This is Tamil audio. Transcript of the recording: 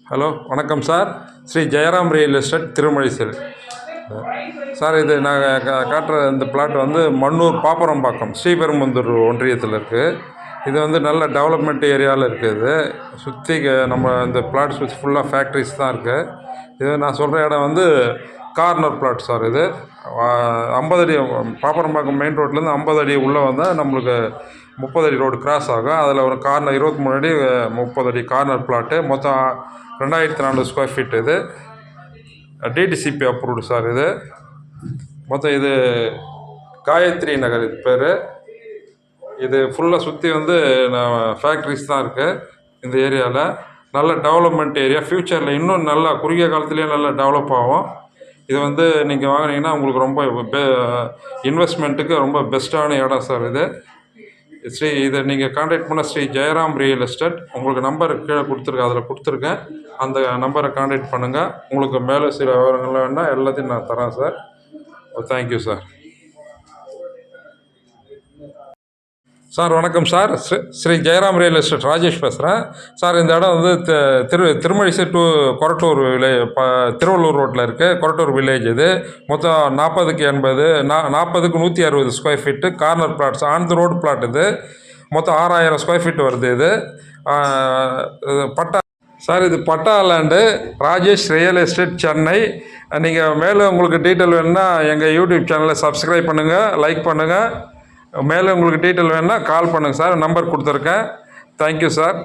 ஹலோ வணக்கம் sir. Sri Jayaram real estate Thirumazhisai sir. இது நாங்கள் காட்டுற இந்த பிளாட் வந்து மன்னூர் பாப்பரம்பாக்கம் ஸ்ரீபெரும்புதூர் ஒன்றியத்தில் இருக்குது. இது வந்து நல்ல டெவலப்மெண்ட் ஏரியாவில் இருக்குது. சுற்றி நம்ம இந்த பிளாட் சுற்றி ஃபுல்லாக ஃபேக்ட்ரிஸ் தான் இருக்குது. இது நான் சொல்கிற இடம் வந்து கார்னர் பிளாட் சார். இது 50 அடி பாப்பரம்பாக்கம் மெயின் ரோட்லேருந்து 50 அடி உள்ளே வந்தால் நம்மளுக்கு 30 அடி ரோடு கிராஸ் ஆகும். அதில் ஒரு கார்னர் 23 அடி 30 அடி கார்னர் பிளாட்டு. மொத்தம் 2400 ஸ்கொயர் ஃபீட். இது டிடிசிபி அப்ரூவ்டு சார். இது மொத்தம் இது காயத்ரி நகர் இது பேர். இது ஃபுல்லாக சுற்றி வந்து ஃபேக்ட்ரிஸ் தான் இருக்குது இந்த ஏரியாவில். நல்ல டெவலப்மெண்ட் ஏரியா. ஃப்யூச்சரில் இன்னும் நல்லா குறுகிய காலத்துலேயே நல்லா டெவலப் ஆகும். இது வந்து நீங்கள் வாங்கினீங்கன்னா உங்களுக்கு ரொம்ப இன்வெஸ்ட்மெண்ட்டுக்கு ரொம்ப பெஸ்ட்டான இடம் சார். இது இதை நீங்கள் கான்டாக்ட் பண்ண ஸ்ரீ ஜெயராம் ரியல் எஸ்டேட். உங்களுக்கு நம்பர் கீழே கொடுத்துருக்கேன், அதில் கொடுத்துருக்கேன். அந்த நம்பரை கான்டாக்ட் பண்ணுங்கள். உங்களுக்கு மேலே சில விவரங்கள் வேணால் எல்லாத்தையும் நான் தரேன் சார். Thank you sir. சார் வணக்கம் sir. Sri Jayaram real estate Rajesh பேசுகிறேன் சார். இந்த இடம் வந்து திருமழிசை டு கொரட்டூர் திருவள்ளூர் ரோட்டில் இருக்குது. கொரட்டூர் வில்லேஜ். இது மொத்தம் 40க்கு 80 40க்கு 160 square feet corner plots on the road plot. இது மொத்தம் 6000 ஸ்கொயர் ஃபீட் வருது. இது பட்டா சார். இது patta land Rajesh real estate Chennai. நீங்கள் மேலும் உங்களுக்கு டீட்டெயில் வேணுன்னா எங்கள் யூடியூப் சேனலை சப்ஸ்கிரைப் பண்ணுங்கள், லைக் பண்ணுங்கள். மேலே உங்களுக்கு டீட்டெயில் வேணுன்னா கால் பண்ணுங்கள் சார். நம்பர் கொடுத்துருக்கேன். Thank you sir.